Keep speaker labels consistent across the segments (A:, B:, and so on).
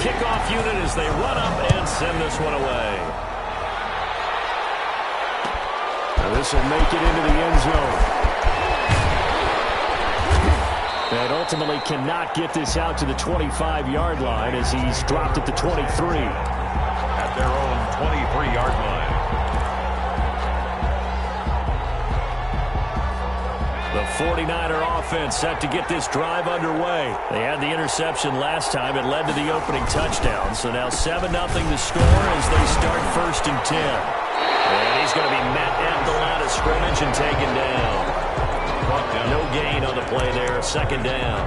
A: kickoff unit as they run up and send this one away. This will make it into the end zone. And ultimately cannot get this out to the 25-yard line as he's dropped at the 23.
B: At their own 23-yard line.
A: The 49er offense set to get this drive underway. They had the interception last time. It led to the opening touchdown. So now 7-0 the score as they start 1st and 10. And he's going to be met at the line of scrimmage and taken down. No gain on the play there. 2nd down.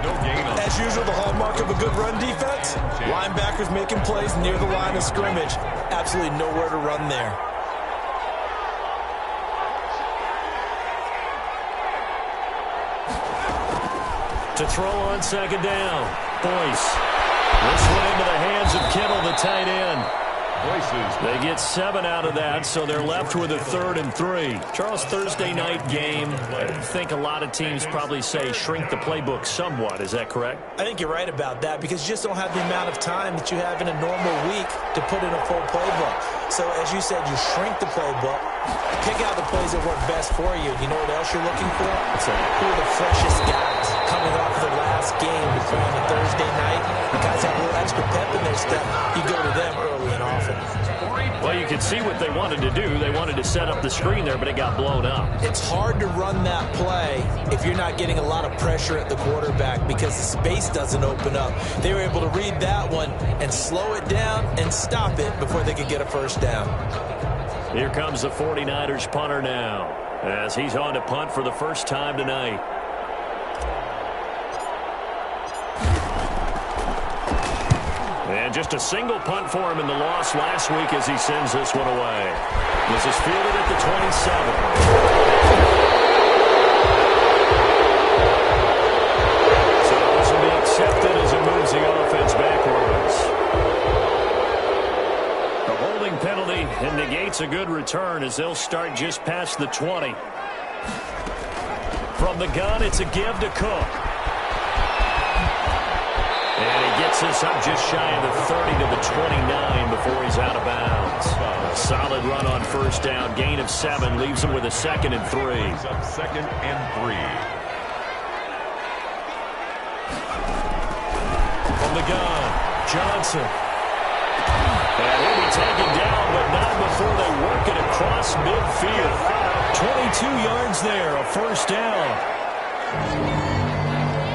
B: No gain on.
C: As usual, the hallmark of a good run defense. Linebackers making plays near the line of scrimmage. Absolutely nowhere to run there.
A: To throw on 2nd down. Boyce. This one into the hands of Kittle, the tight end. They get 7 out of that, so they're left with a 3rd and 3. Charles, Thursday night game, I think a lot of teams probably say shrink the playbook somewhat. Is that correct?
C: I think you're right about that because you just don't have the amount of time that you have in a normal week to put in a full playbook. So, as you said, you shrink the playbook, pick out the plays that work best for you. You know what else you're looking for? Who are the freshest guys coming off of the last game to play on a Thursday night? The guys have a little extra pep in their step. You go to them early and often.
A: Well, you could see what they wanted to do. They wanted to set up the screen there, but it got blown up.
C: It's hard to run that play if you're not getting a lot of pressure at the quarterback because the space doesn't open up. They were able to read that one and slow it down and stop it before they could get a 1st down.
A: Here comes the 49ers punter now as he's on to punt for the first time tonight. And just a single punt for him in the loss last week as he sends this one away. This is fielded at the 27. So this will be accepted as it moves the offense backwards. The holding penalty negates a good return as they'll start just past the 20. From the gun, it's a give to Cook. And he gets this up just shy of the 30 to the 29 before he's out of bounds. A solid run on 1st down. Gain of 7 leaves him with a 2nd and 3.
B: He's up 2nd and 3.
A: From the gun, Johnson. And he'll be taken down, but not before they work it across midfield. 22 yards there, a 1st down.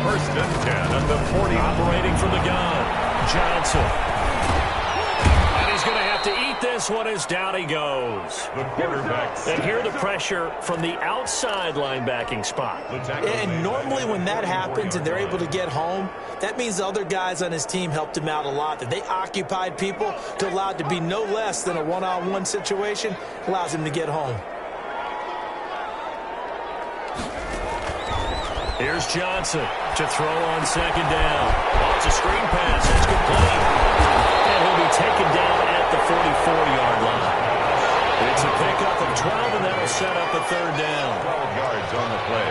B: 1st and 10 at the 40.
A: Operating from the gun, Johnson. And he's going to have to eat this one as down he goes.
B: The quarterback.
A: And here the pressure from the outside linebacking spot.
C: And normally when that happens and they're able to get home, that means the other guys on his team helped him out a lot. That they occupied people to allow it to be no less than a one-on-one situation allows him to get home.
A: Here's Johnson to throw on 2nd down. Oh, it's a screen pass. It's complete. And he'll be taken down at the 44-yard line. It's a pickup of 12, and that'll set up a 3rd down.
B: 12 yards on the play.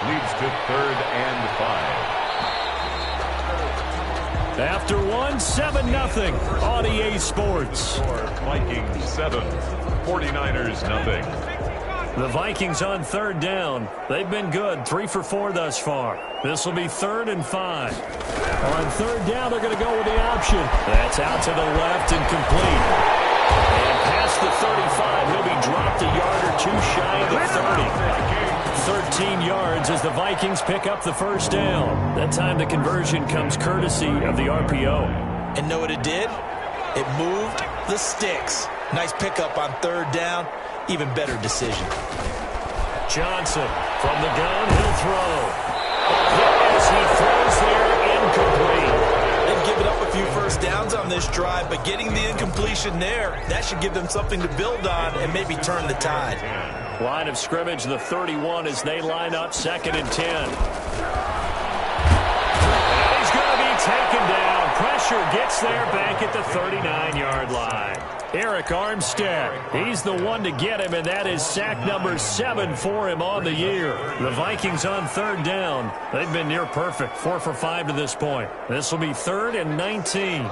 B: Leads to 3rd and 5.
A: After 7-0 on EA Sports.
B: Vikings 7, 49ers nothing.
A: The Vikings on 3rd down. They've been good, 3 for 4 thus far. This will be 3rd and 5. On 3rd down, they're going to go with the option. That's out to the left and complete. And past the 35, he'll be dropped a yard or 2 shy of the 30. 13 yards as the Vikings pick up the 1st down. That time the conversion comes courtesy of the RPO.
C: And know what it did? It moved the sticks. Nice pickup on 3rd down. Even better decision.
A: Johnson from the gun, he'll throw. As he throws there, incomplete.
C: They've given up a few 1st downs on this drive, but getting the incompletion there, that should give them something to build on and maybe turn the tide.
A: Line of scrimmage, the 31 as they line up 2nd and 10. And he's going to be taken down. Pressure gets there back at the 39-yard line. Eric Armstead. He's the one to get him, and that is sack number 7 for him on the year. The Vikings on third down. They've been near perfect, 4 for 5 to this point. This will be 3rd and 19.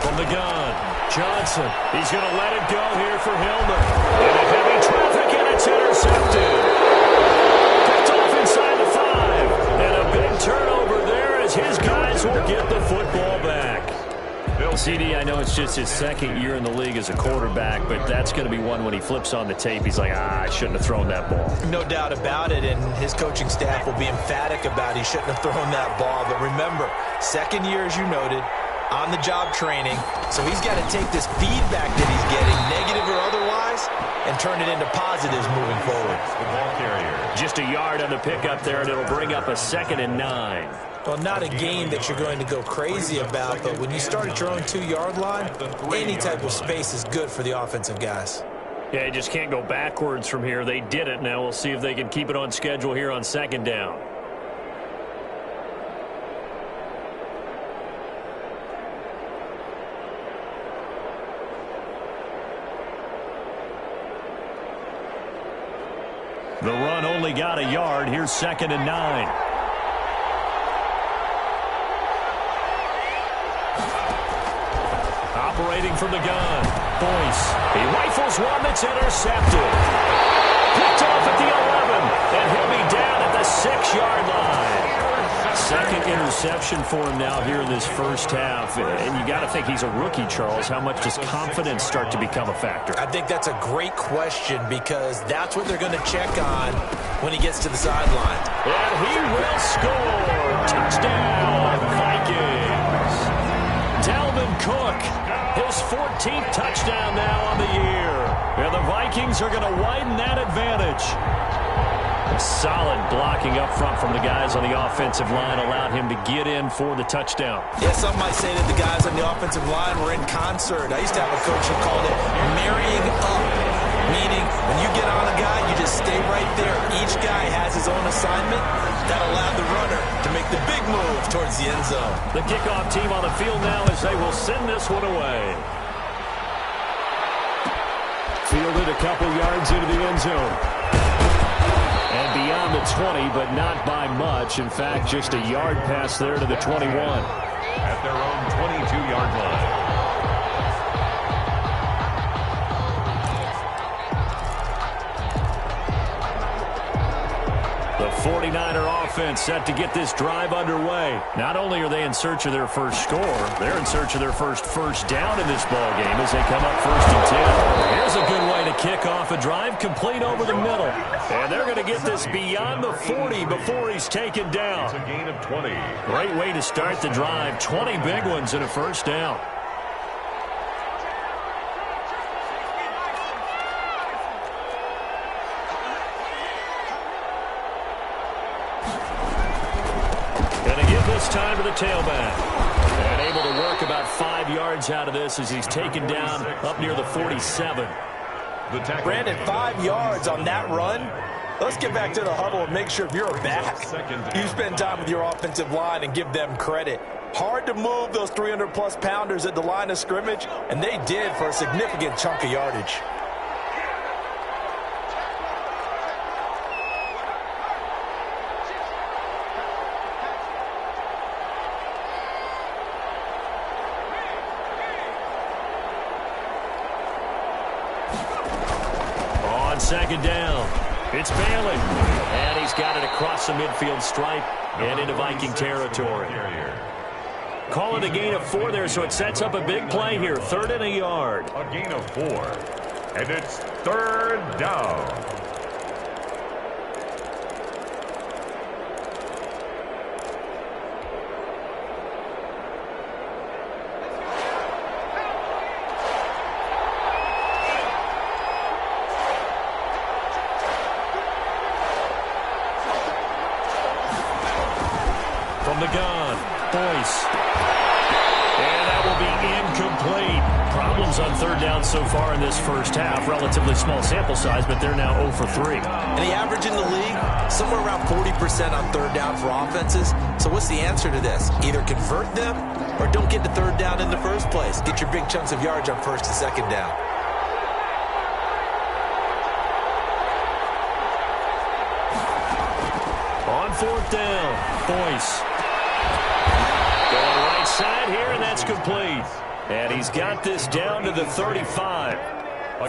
A: From the gun, Johnson. He's going to let it go here for Hillman. And heavy traffic, and it's intercepted. Inside the 5, and a big turnover there as his guys will get the football back. CD, I know it's just his 2nd year in the league as a quarterback, but that's going to be one when he flips on the tape, he's like, I shouldn't have thrown that ball.
C: No doubt about it, and his coaching staff will be emphatic about he shouldn't have thrown that ball. But remember, 2nd year, as you noted, on-the-job training, so he's got to take this feedback that he's getting, negative or otherwise, and turn it into positives moving forward.
B: The ball carrier.
A: Just a yard on the pickup there, and it'll bring up a 2nd and 9.
C: Well, not a game that you're going to go crazy about, but when you start at your own 2-yard line, any type of space is good for the offensive guys.
A: Yeah, you just can't go backwards from here. They did it. Now we'll see if they can keep it on schedule here on 2nd down. The run only got a yard. Here's 2nd and 9. Operating from the gun. Boyce. He rifles one that's intercepted. Picked off at the 11. And he'll be down at the 6-yard line. 2nd interception for him now here in this first half. And you got to think he's a rookie, Charles. How much does confidence start to become a factor?
C: I think that's a great question because that's what they're going to check on when he gets to the sideline.
A: And he will score. Touchdown, Vikings. Dalvin Cook, his 14th touchdown now on the year. And the Vikings are going to widen that advantage. Solid blocking up front from the guys on the offensive line allowed him to get in for the touchdown.
C: Yeah, some might say that the guys on the offensive line were in concert. I used to have a coach who called it marrying up, meaning when you get on a guy, you just stay right there. Each guy has his own assignment. That allowed the runner to make the big move towards the end zone.
A: The kickoff team on the field now as they will send this one away. Fielded a couple yards into the end zone. And beyond the 20, but not by much. In fact, just a yard pass there to the 21.
B: At their own 22-yard line.
A: The 49er offense set to get this drive underway. Not only are they in search of their first score, they're in search of their first down in this ball game as they come up 1st and 10. Here's a good way to kick off a drive, complete over the middle. And they're going to get this beyond the 40 before he's taken down.
B: It's a gain of 20.
A: Great way to start the drive. 20 big ones and a first down. Time to the tailback. And able to work about 5 yards out of this as he's taken down up near the 47.
C: Brandon, 5 yards on that run. Let's get back to the huddle and make sure if you're back, you spend time with your offensive line and give them credit. Hard to move those 300-plus pounders at the line of scrimmage, and they did for a significant chunk of yardage.
A: On 2nd down, it's Bailey. And he's got it across the midfield stripe and into Viking territory. Call it a gain of 4 there, so it sets up a big play here. 3rd and a yard.
B: A gain of 4. And it's 3rd down. Boyce. And that will be incomplete.
A: problems on third down so far in this first half. Relatively small sample size, but they're now 0 for 3.
C: And the average in the league, somewhere around 40% on third down for offenses. So what's the answer to this? Either convert them or don't get to third down in the first place. Get your big chunks of yards on first and second down.
A: On fourth down, Boyce. Going right side here, and that's complete. And he's got this down to the 35.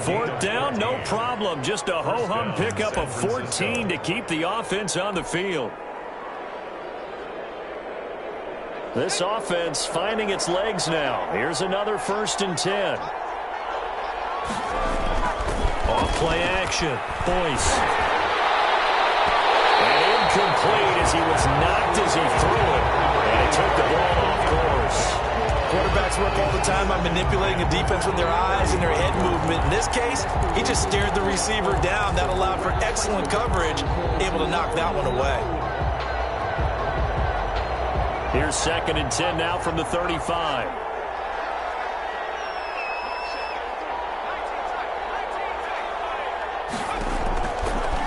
A: Fourth down, no problem. Just a ho-hum pickup of 14 to keep the offense on the field. This offense finding its legs now. Here's another 1st and 10. Off play action, Boyce. And incomplete as he was knocked as he threw it. And he took the ball off course.
C: Quarterbacks work all the time on manipulating a defense with their eyes and their head movement. In this case, he just stared the receiver down. That allowed for excellent coverage, able to knock that one away.
A: Here's 2nd and 10 now from the 35.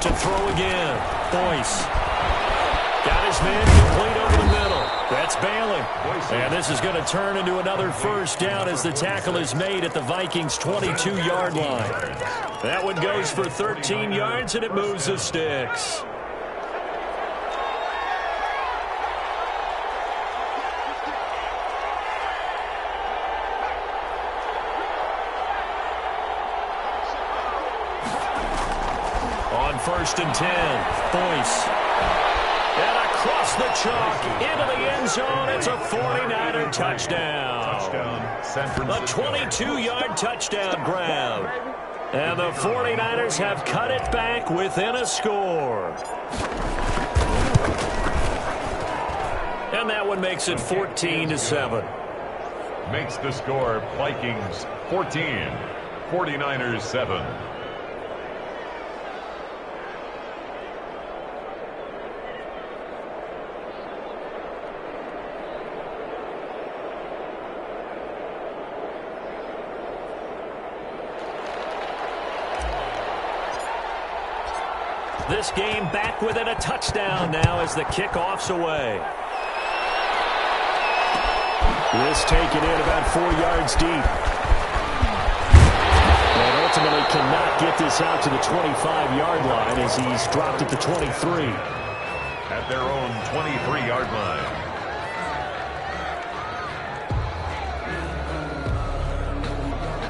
A: To throw again, Boyce. Got his man complete over the middle. That's Bailey. And this is going to turn into another 1st down as the tackle is made at the Vikings' 22-yard line. That one goes for 13 yards, and it moves the sticks. On 1st and 10, Boyce. And across the chalk, into the end zone. It's a 49er touchdown. A 22-yard touchdown grab. And the 49ers have cut it back within a score. And that one makes it 14-7.
B: Makes the score Vikings 14, 49ers 7.
A: This game back within a touchdown now as the kickoff's away. This taken in about 4 yards deep. And ultimately cannot get this out to the 25-yard line as he's dropped at the 23.
B: At their own 23-yard line.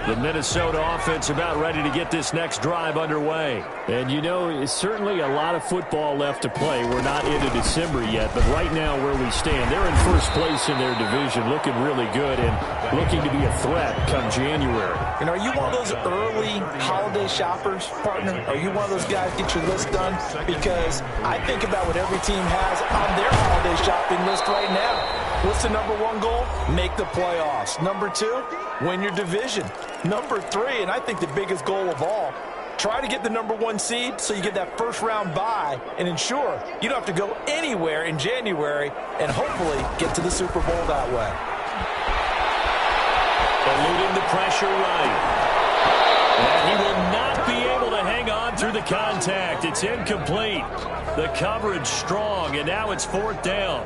A: The Minnesota offense about ready to get this next drive underway. And, you know, it's certainly a lot of football left to play. We're not into December yet, but right now where we stand, they're in first place in their division, looking really good and looking to be a threat come January.
C: And are you one of those early holiday shoppers, partner? Are you one of those guys get your list done? Because I think about what every team has on their holiday shopping list right now. What's the number 1 goal? Make the playoffs. Number 2, win your division. Number 3, and I think the biggest goal of all, try to get the number 1 seed so you get that first-round bye and ensure you don't have to go anywhere in January and hopefully get to the Super Bowl that way.
A: Eluding the pressure right. And he will not be able to hang on through the contact. It's incomplete. The coverage strong, and now it's 4th down.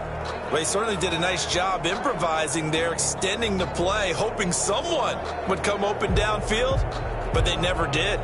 C: Well, he certainly did a nice job improvising there, extending the play, hoping someone would come open downfield, but they never did.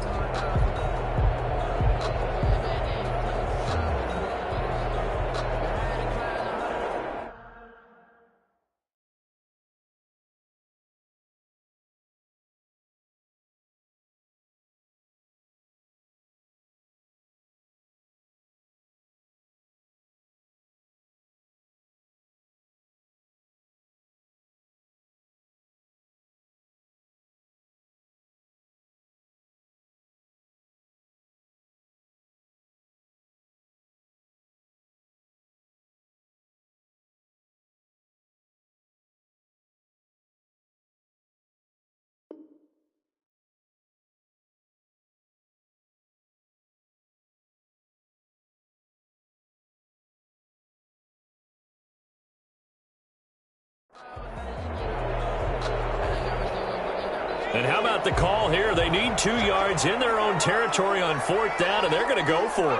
A: And how about the call here? They need 2 yards in their own territory on 4th down, and they're going to go for it.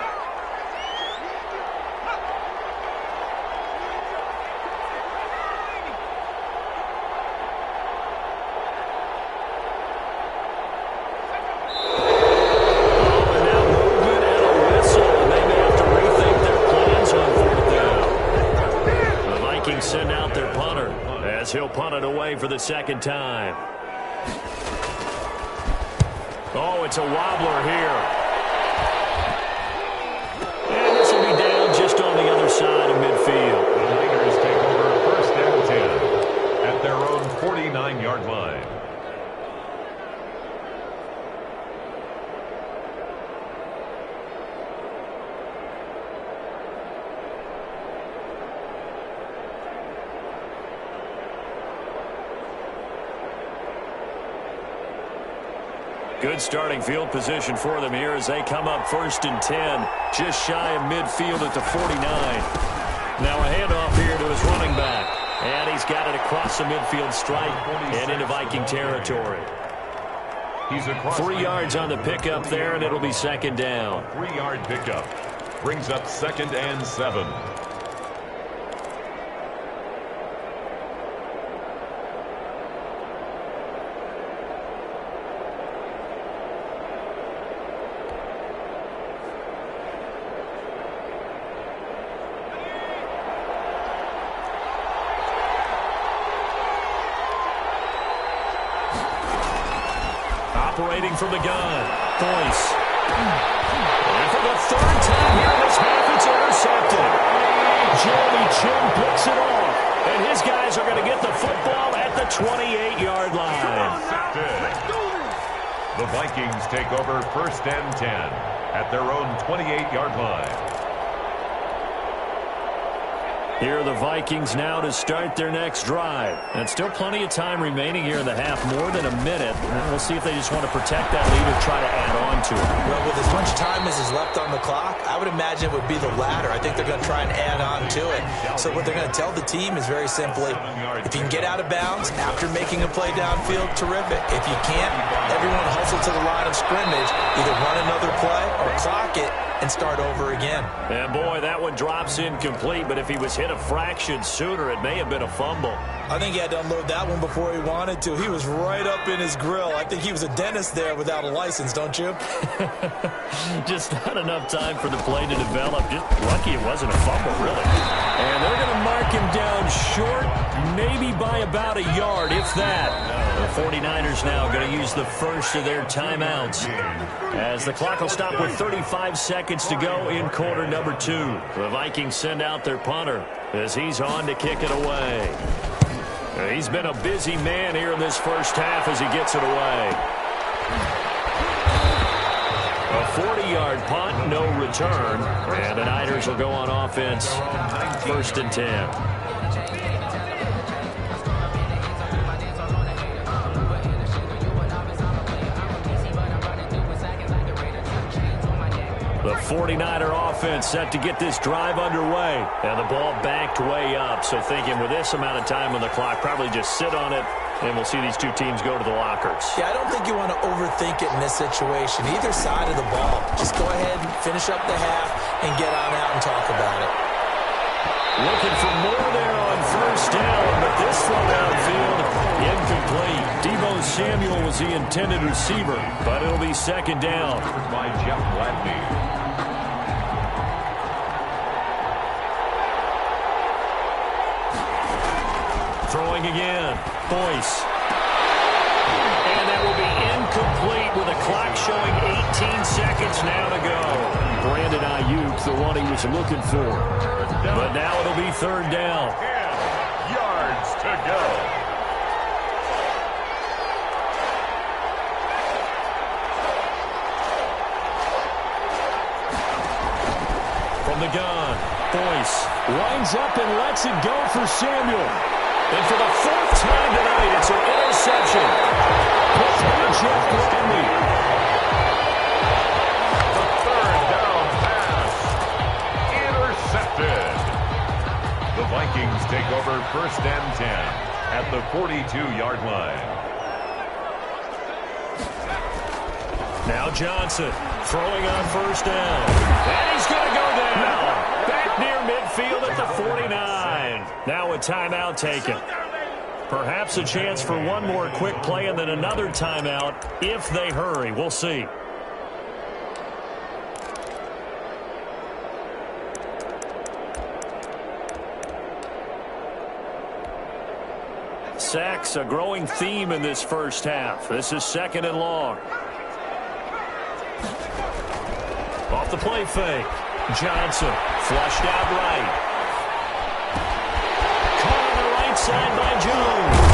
A: Send out their punter as he'll punt it away for the 2nd time. Oh, it's a wobbler here. And this will be down just on the other side of midfield.
B: The Raiders take over 1st and 10 at their own 49-yard line.
A: Good starting field position for them here as they come up 1st and 10, just shy of midfield at the 49. Now a handoff here to his running back. And he's got it across the midfield stripe and into Viking territory.
B: He's across
A: 3 yards on the pickup there, and it'll be 2nd down.
B: 3-yard pickup. Brings up 2nd and 7.
A: Operating from the gun, Boyce. And for the 3rd time here in this half, it's intercepted. Jeremy Chin picks it off, and his guys are going to get the football at the 28-yard line.
B: The Vikings take over 1st and 10 at their own 28-yard line.
A: Here are the Vikings now to start their next drive. And still plenty of time remaining here in the half, more than a minute. And we'll see if they just want to protect that lead or try to add on to it.
C: Well, with as much time as is left on the clock, I would imagine it would be the latter. I think they're going to try and add on to it. So what they're going to tell the team is very simply, if you can get out of bounds after making a play downfield, terrific. If you can't, everyone hustle to the line of scrimmage, either run another play or clock it and start over again.
A: And boy, that one drops incomplete, but if he was hit a fraction sooner, it may have been a fumble.
C: I think he had to unload that one before he wanted to. He was right up in his grill. I think he was a dentist there without a license, don't you?
A: Just not enough time for the play to develop. Just lucky it wasn't a fumble, really. And they're going to mark him down short, maybe by about a yard, if that. The 49ers now going to use the first of their timeouts, as the clock will stop with 35 seconds to go in quarter number 2. The Vikings send out their punter as he's on to kick it away. He's been a busy man here in this first half as he gets it away. A 40-yard punt, no return, and the Niners will go on offense 1st and 10. The 49er offense set to get this drive underway. And the ball backed way up. So thinking with this amount of time on the clock, probably just sit on it, and we'll see these two teams go to the lockers.
C: Yeah, I don't think you want to overthink it in this situation. Either side of the ball. Just go ahead and finish up the half and get on out and talk about it.
A: Looking for more there on 1st down, but this one downfield, incomplete. Deebo Samuel was the intended receiver, but it'll be 2nd down.
B: By Jeff Gladney.
A: Throwing again, Boyce. And that will be incomplete with a clock showing 18 seconds now to go. Brandon Ayuk, the one he was looking for. But now it'll be 3rd down.
B: 10 yards to go.
A: From the gun, Boyce lines up and lets it go for Samuel. And for the 4th time tonight, it's an interception. Picked by Jeff Gladney.
B: The 3rd down pass. Intercepted. The Vikings take over 1st and 10 at the 42-yard line.
A: Now Johnson throwing on first down. And he's going to go down. Back near midfield at the 49. Now a timeout taken. Perhaps a chance for one more quick play and then another timeout if they hurry. We'll see. Sacks, a growing theme in this first half. This is 2nd and long. Off the play fake. Johnson flushed out right. Caught on the right side by Jones.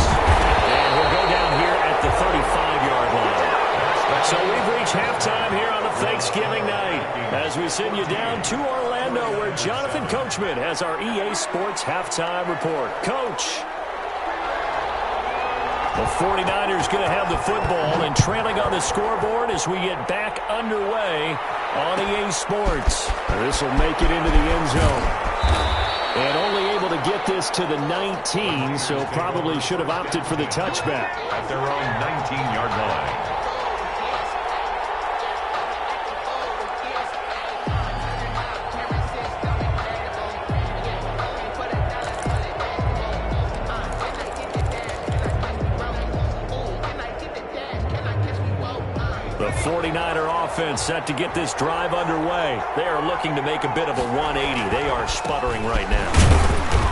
A: And we'll go down here at the 35-yard line. So we've reached halftime here on a Thanksgiving night as we send you down to Orlando where Jonathan Coachman has our EA Sports halftime report. Coach. The 49ers going to have the football and trailing on the scoreboard as we get back underway on EA Sports. This will make it into the end zone. And only able to get this to the 19, so probably should have opted for the touchback.
B: At their own 19-yard line.
A: The 49er offense set to get this drive underway. They are looking to make a bit of a 180. They are sputtering right now.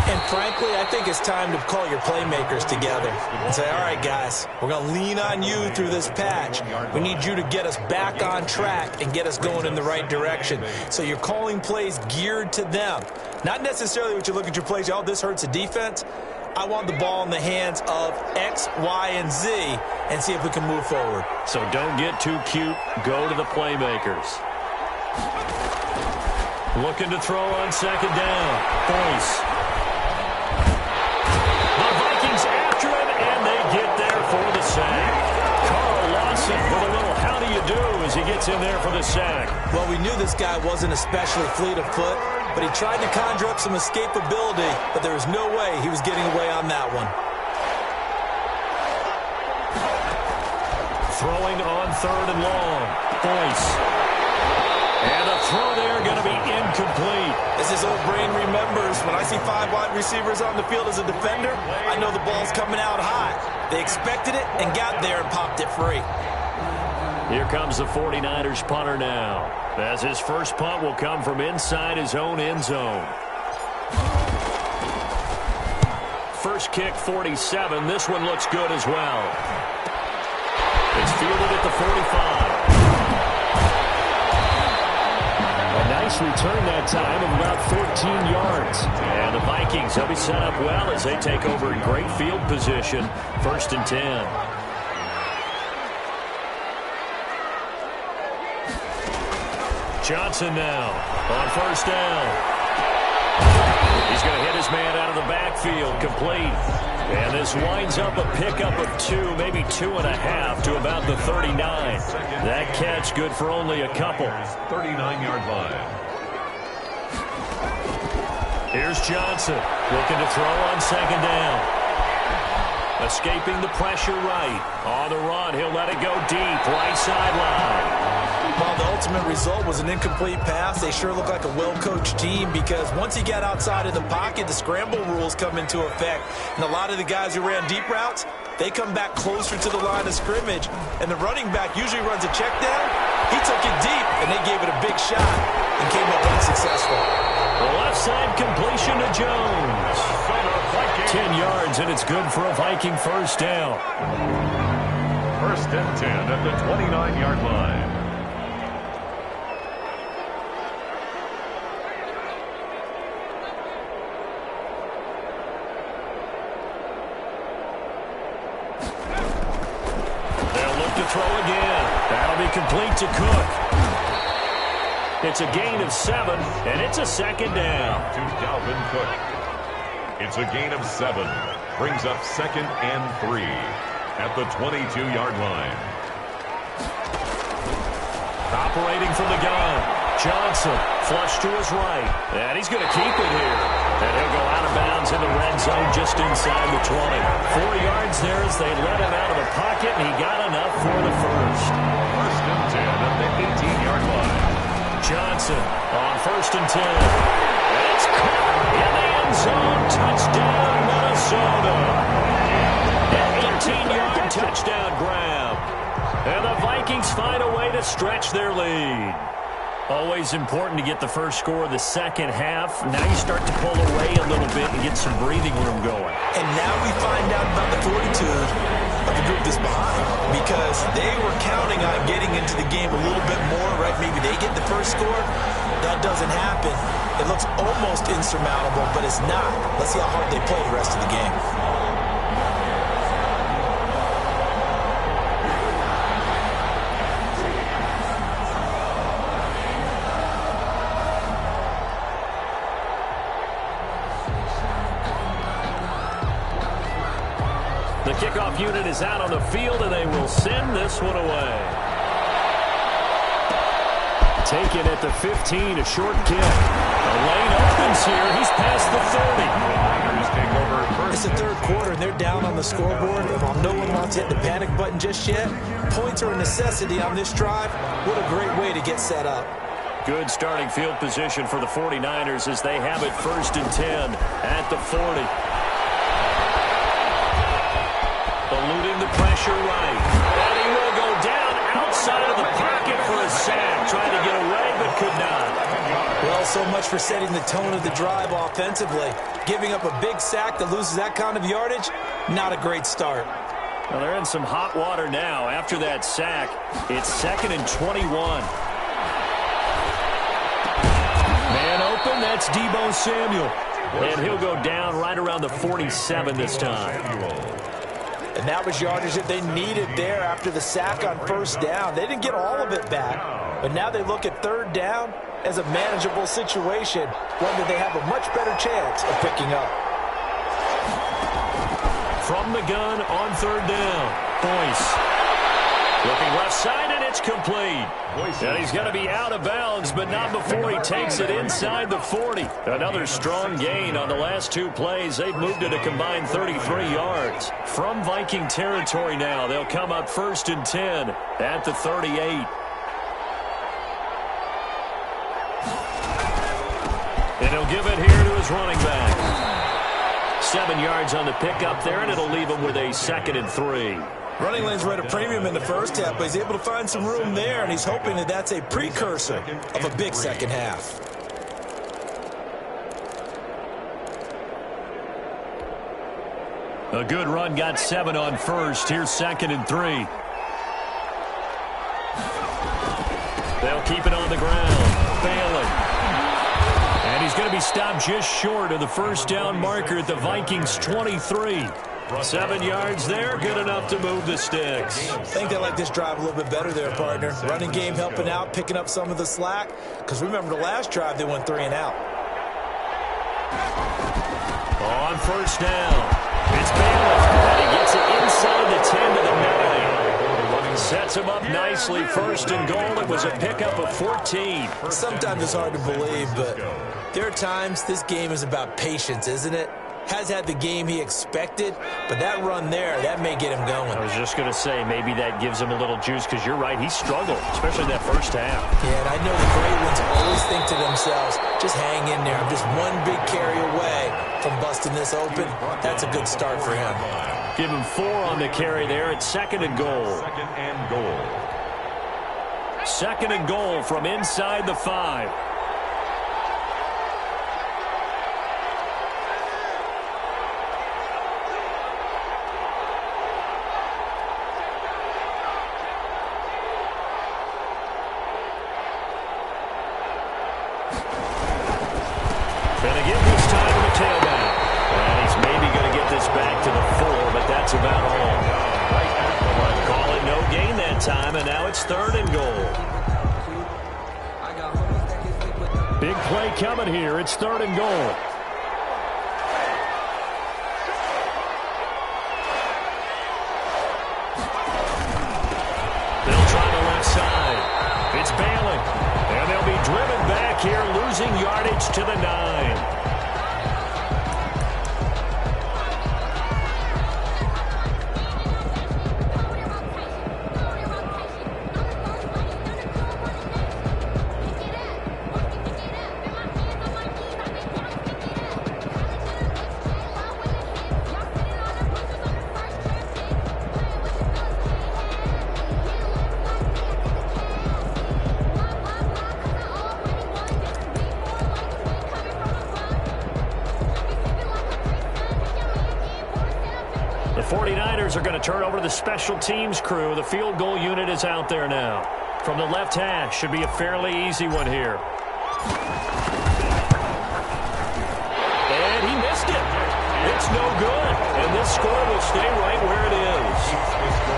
C: And frankly, I think it's time to call your playmakers together and say, all right, guys, we're going to lean on you through this patch. We need you to get us back on track and get us going in the right direction. So you're calling plays geared to them. Not necessarily what you look at your plays, oh, this hurts the defense. I want the ball in the hands of X, Y, and Z and see if we can move forward.
A: So don't get too cute. Go to the playmakers. Looking to throw on second down. Boyce. The Vikings after him, and they get there for the sack. Carl Lawson with a little how do you do as he gets in there for the sack.
C: Well, we knew this guy wasn't especially fleet of foot, but he tried to conjure up some escapability, but there was no way he was getting away on that one.
A: Throwing on third and long. Boyce. And a throw there going to be incomplete.
C: As his old brain remembers, when I see 5 wide receivers on the field as a defender, I know the ball's coming out high. They expected it and got there and popped it free.
A: Here comes the 49ers punter now, as his first punt will come from inside his own end zone. First kick, 47. This one looks good as well. It's fielded at the 45. A nice return that time of about 14 yards. And the Vikings, they'll be set up well as they take over in great field position. 1st and 10. Johnson now on first down. He's going to hit his man out of the backfield, complete. And this winds up a pickup of 2, maybe 2.5 to about the 39. That catch good for only a couple.
B: 39-yard line.
A: Here's Johnson looking to throw on second down. Escaping the pressure right. On the run, he'll let it go deep, right sideline.
C: Well, the ultimate result was an incomplete pass. They sure look like a well-coached team because once he got outside of the pocket, the scramble rules come into effect. And a lot of the guys who ran deep routes, they come back closer to the line of scrimmage. And the running back usually runs a check down. He took it deep, and they gave it a big shot and came up unsuccessful.
A: The left side completion to Jones. 10 yards, and it's good for a Viking first down.
B: 1st and 10 at the 29-yard line.
A: They'll look to throw again. That'll be complete to Cook. It's a gain of 7, and it's a second down.
B: To Dalvin Cook. It's a gain of 7. Brings up 2nd and 3 at the 22-yard line.
A: Operating from the gun. Johnson flush to his right. And he's going to keep it here. And he'll go out of bounds in the red zone just inside the 20. 4 yards there as they let him out of the pocket, and he got enough for the first.
B: First and 10 at the 18-yard line.
A: Johnson on first and 10. It's caught in the end zone. Touchdown, Minnesota. An 18-yard touchdown grab. And the Vikings find a way to stretch their lead. Always important to get the first score of the second half. Now you start to pull away a little bit and get some breathing room going.
C: And now we find out about the fortitude of the group that's behind, because they were counting on getting into the game a little bit more, right? Maybe they get the first score. That doesn't happen. It looks almost insurmountable, but it's not. Let's see how hard they play the rest of the game.
A: The kickoff unit is out on the field, and they will send this one away. Taken at the 15, a short kick. The lane opens here. He's past the 30.
C: It's the third quarter, and they're down on the scoreboard. And while no one wants to hit the panic button just yet, points are a necessity on this drive. What a great way to get set up.
A: Good starting field position for the 49ers as they have it first and 10 at the 40. Eluding the pressure right. And he will go down outside of the pocket for a sack. Trying to get away, but could not.
C: Well, so much for setting the tone of the drive offensively. Giving up a big sack that loses that kind of yardage, not a great start.
A: Well, they're in some hot water now. After that sack, it's 2nd and 21. Man open, that's Deebo Samuel. And he'll go down right around the 47 this time.
C: And that was yardage that they needed there after the sack on first down. They didn't get all of it back, but now they look at third down as a manageable situation, one that they have a much better chance of picking up.
A: From the gun on third down, Boyce. Looking left side, and it's complete. And he's going to be out of bounds, but not before he takes it inside the 40. Another strong gain on the last 2 plays. They've moved it a combined 33 yards. From Viking territory now, they'll come up first and 10 at the 38. And he'll give it here to his running back. 7 yards on the pickup there, and it'll leave him with a 2nd and 3.
C: Running lanes were at a premium in the first half, but he's able to find some room there, and he's hoping that that's a precursor of a big second half.
A: A good run, got 7 on first. Here's 2nd and 3. They'll keep it on the ground. Bailey. And he's going to be stopped just short of the first down marker at the Vikings' 23. 7 yards there, good enough to move the sticks.
C: I think they like this drive a little bit better there, partner. Running game helping out, picking up some of the slack. Because remember, the last drive, they went 3 and out.
A: On first down, it's Bailey. And he gets it inside the 10 to the 9. Sets him up nicely, first and goal. It was a pickup of 14.
C: Sometimes it's hard to believe, but there are times this game is about patience, isn't it? Has had the game he expected, but that run there, that may get him going.
A: I was just going to say, maybe that gives him a little juice, because you're right, he struggled, especially that first half.
C: Yeah, and I know the great ones always think to themselves, just hang in there. I'm just one big carry away from busting this open. That's a good start for him.
A: Give him 4 on the carry there at 2nd and goal.
B: 2nd and goal.
A: 2nd and goal from inside the 5. And again, this time to the tailback. And he's maybe going to get this back to the 4, but that's about all. Call it no gain that time, and now it's 3rd and goal. Big play coming here. It's 3rd and goal. They'll try the left side. It's Bailey. And they'll be driven back here, losing yardage to the 9. 49ers are going to turn over to the special teams crew. The field goal unit is out there now. From the left hash, should be a fairly easy one here. And he missed it. It's no good. And this score will stay right where it is.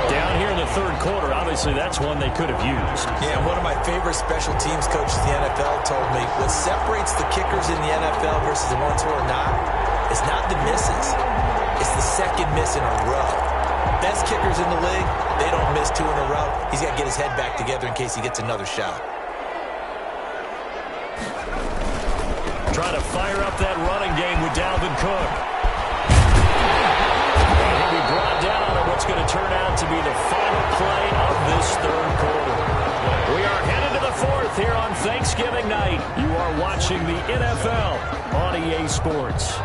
A: Down here in the third quarter, obviously that's one they could have used.
C: Yeah, one of my favorite special teams coaches in the NFL told me what separates the kickers in the NFL versus the ones who are not is not the misses. It's the second miss in a row. Best kickers in the league, they don't miss 2 in a row. He's got to get his head back together in case he gets another shot.
A: Trying to fire up that running game with Dalvin Cook. He'll be brought down on what's going to turn out to be the final play of this third quarter. We are headed to the fourth here on Thanksgiving night. You are watching the NFL on EA Sports.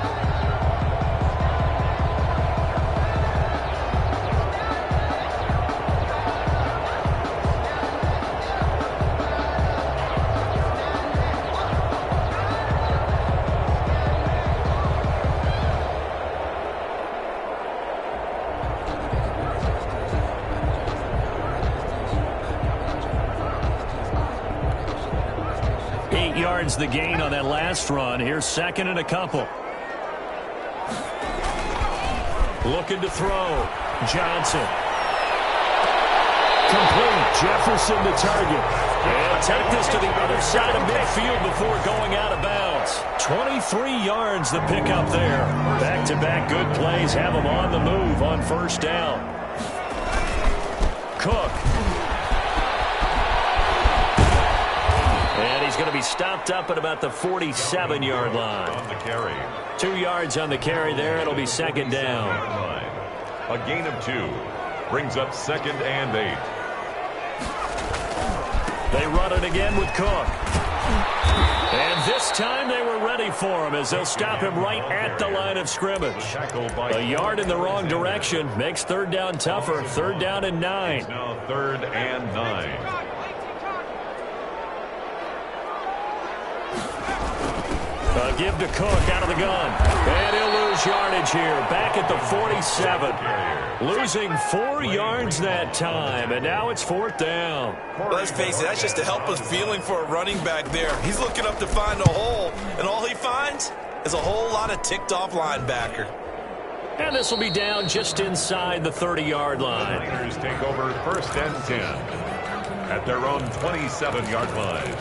A: The gain on that last run. Here's second and a couple. Looking to throw. Johnson. Complete. Jefferson the target. And take this to the other side of midfield before going out of bounds. 23 yards the pickup there. Back-to-back good plays have them on the move on first down. Cook. And he's going to be stopped up at about the 47-yard line.
B: On the carry.
A: 2 yards on the carry there. It'll be second down.
B: A gain of 2 brings up second and 8.
A: They run it again with Cook. And this time they were ready for him as they'll stop him right at the line of scrimmage. A yard in the wrong direction makes third down tougher. Third down and 9.
B: Now third and 9.
A: Give to Cook out of the gun. And he'll lose yardage here. Back at the 47. Losing 4 yards that time. And now it's fourth down.
C: Let's face it, that's just a helpless feeling for a running back there. He's looking up to find a hole. And all he finds is a whole lot of ticked-off linebacker.
A: And this will be down just inside the 30-yard line.
B: The Niners take over first and 10 at their own 27-yard line.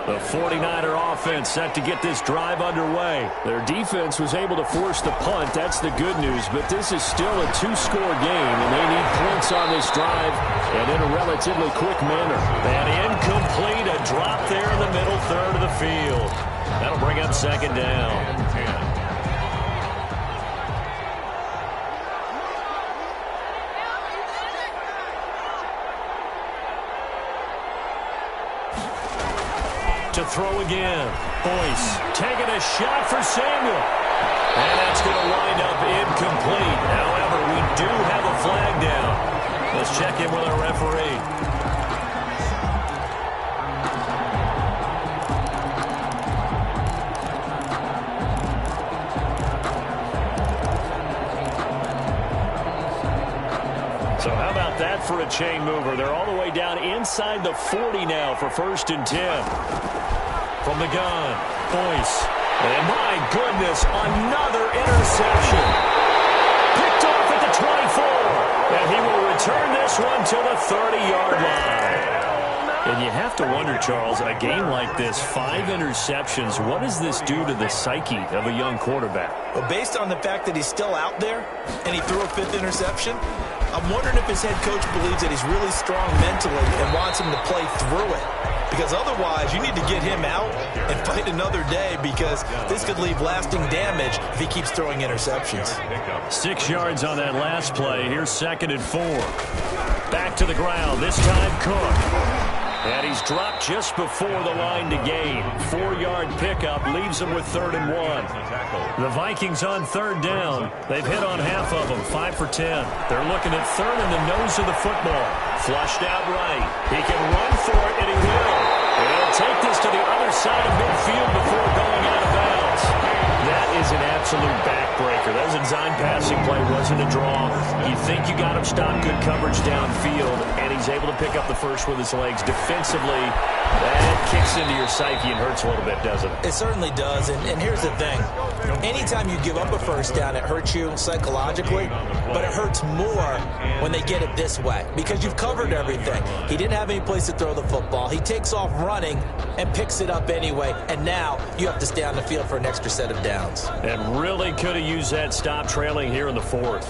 A: The 49er offense set to get this drive underway. Their defense was able to force the punt. That's the good news. But this is still a 2-score game, and they need points on this drive and in a relatively quick manner. And incomplete, a drop there in the middle third of the field. That'll bring up second down. To throw again. Boyce taking a shot for Samuel. And that's going to wind up incomplete. However, we do have a flag down. Let's check in with our referee. So how about that for a chain mover? They're all the way down inside the 40 now for first and 10. From the gun, Boyce. And my goodness, another interception. Picked off at the 24. And he will return this one to the 30-yard line. And you have to wonder, Charles, a game like this, 5 interceptions, what does this do to the psyche of a young quarterback?
C: Well, based on the fact that he's still out there and he threw a 5th interception, I'm wondering if his head coach believes that he's really strong mentally and wants him to play through it. Because otherwise, you need to get him out and fight another day because this could leave lasting damage if he keeps throwing interceptions.
A: 6 yards on that last play. Here's second and 4. Back to the ground. This time, Cook. And he's dropped just before the line to gain. 4-yard pickup leaves him with third and 1. The Vikings on third down. They've hit on half of them, 5 for 10. They're looking at third in the nose of the football. Flushed out right. He can run for it, and he will. He'll take this to the inside of midfield before going out of bounds. That is an absolute backbreaker. That was a design passing play, wasn't a draw. You think you got him stopped, good coverage downfield, and he's able to pick up the first with his legs. Defensively, that kicks into your psyche and hurts a little bit, doesn't it?
C: It certainly does, and here's the thing. Anytime you give up a first down, it hurts you psychologically, but it hurts more when they get it this way because you've covered everything. He didn't have any place to throw the football. He takes off running and picks it up anyway, and now you have to stay on the field for an extra set of downs.
A: And really could have used that stop trailing here in the fourth.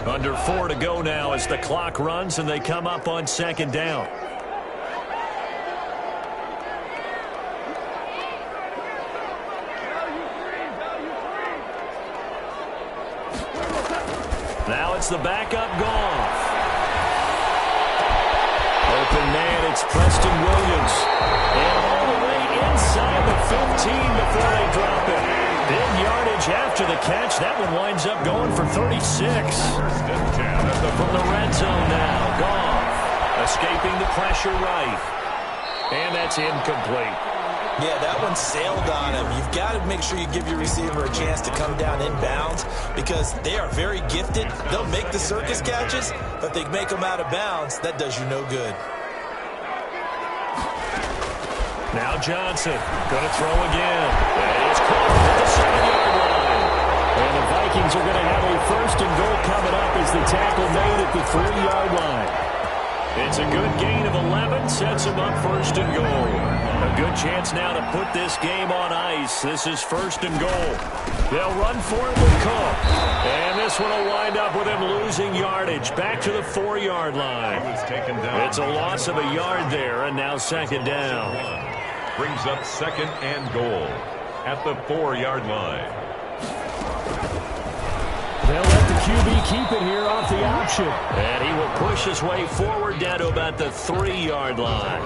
A: Under 4 to go now as the clock runs and they come up on second down. Now it's the backup Goff. Open man, it's Preston Williams. And all the way inside the 15 before they drop it. Big yardage after the catch. That one winds up going for 36. From the red zone now, Goff escaping the pressure right. And that's incomplete.
C: Yeah, that one sailed on him. You've got to make sure you give your receiver a chance to come down inbounds because they are very gifted. They'll make the circus catches, but if they make them out of bounds, that does you no good.
A: Now Johnson going to throw again. And it's caught at the 7-yard line. And the Vikings are going to have a first and goal coming up as the tackle made at the 3-yard line. It's a good gain of 11, sets him up first and goal. A good chance now to put this game on ice. This is first and goal. They'll run for it with Cook. And this one will wind up with him losing yardage back to the 4-yard line. It's a loss of a yard there, and now second down.
B: Brings up second and goal at the 4-yard line.
A: They'll let the QB keep it here off the option. And he will push his way forward down to about the 3-yard line.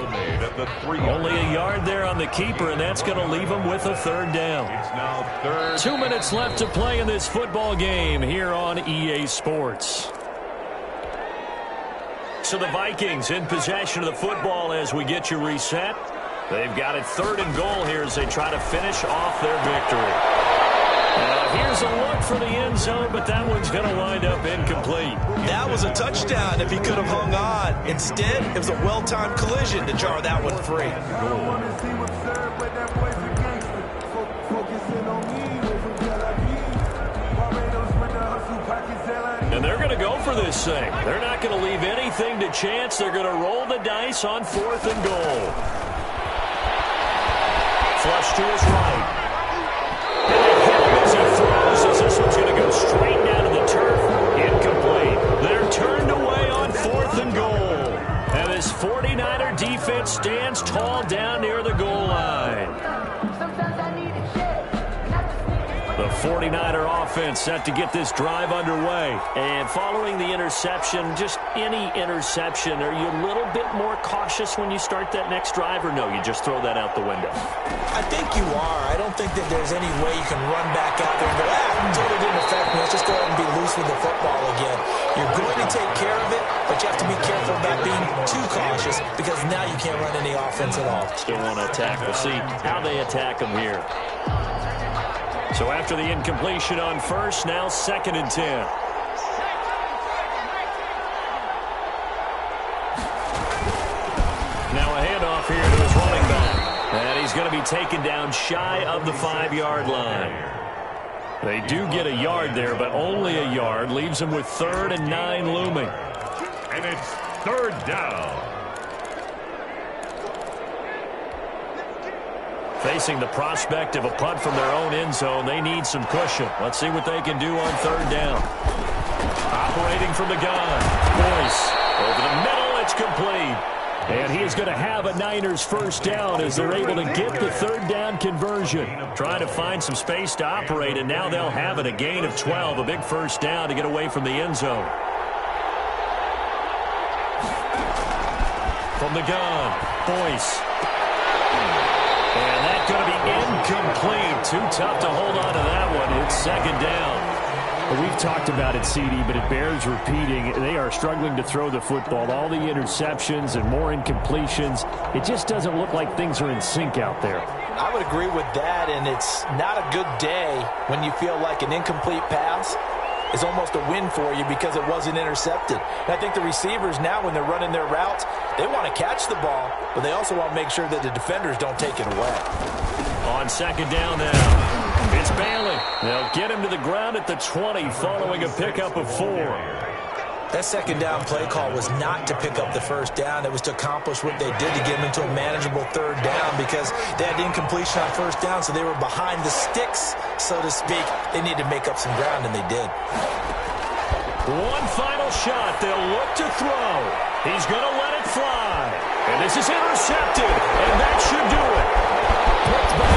A: Only a yard there on the keeper, and that's going to leave him with a third down.
B: It's now third.
A: 2 minutes left to play in this football game here on EA Sports. So the Vikings in possession of the football as we get you reset. They've got it third and goal here as they try to finish off their victory. Here's a look for the end zone, but that one's going to wind up incomplete.
C: That was a touchdown if he could have hung on. Instead, it was a well-timed collision to jar that one free.
A: And they're going to go for this thing. They're not going to leave anything to chance. They're going to roll the dice on fourth and goal. Flush to his right. As he throws, as this one's going to go straight down to the turf. Incomplete. They're turned away on fourth and goal. And this 49er defense stands tall down near the goal line. The 49er offense set to get this drive underway. And following the interception, just any interception, are you a little bit more cautious when you start that next drive, or no, you just throw that out the window?
C: I think you are. I don't think that there's any way you can run back out there and go, totally didn't affect me. Let's just go ahead and be loose with the football again. You're going to take care of it, but you have to be careful about being too cautious because now you can't run any offense at all.
A: Still want to attack. We'll see how they attack them here. So after the incompletion on first, now second and 10. Now a handoff here to his running back. And he's going to be taken down shy of the 5-yard line. They do get a yard there, but only a yard. Leaves him with 3rd and 9 looming.
B: And it's third down.
A: Facing the prospect of a punt from their own end zone, they need some cushion. Let's see what they can do on third down. Operating from the gun. Boyce over the middle. It's complete. And he is going to have a Niners first down as they're able to get the third down conversion. Trying to find some space to operate, and now they'll have it. A gain of 12, a big first down to get away from the end zone. From the gun, Boyce. And that's going to be incomplete. Too tough to hold on to that one. It's second down. We've talked about it, CD, but it bears repeating. They are struggling to throw the football. All the interceptions and more incompletions. It just doesn't look like things are in sync out there.
C: I would agree with that, and it's not a good day when you feel like an incomplete pass is almost a win for you because it wasn't intercepted. And I think the receivers now, when they're running their routes, they want to catch the ball, but they also want to make sure that the defenders don't take it away.
A: On second down now, it's Bailey. They'll get him to the ground at the 20 following a pickup of 4.
C: That second down play call was not to pick up the first down. It was to accomplish what they did to get them into a manageable third down because they had incompletion on first down, so they were behind the sticks, so to speak. They needed to make up some ground, and they did.
A: One final shot. They'll look to throw. He's going to let it fly. And this is intercepted, and that should do it. Picked by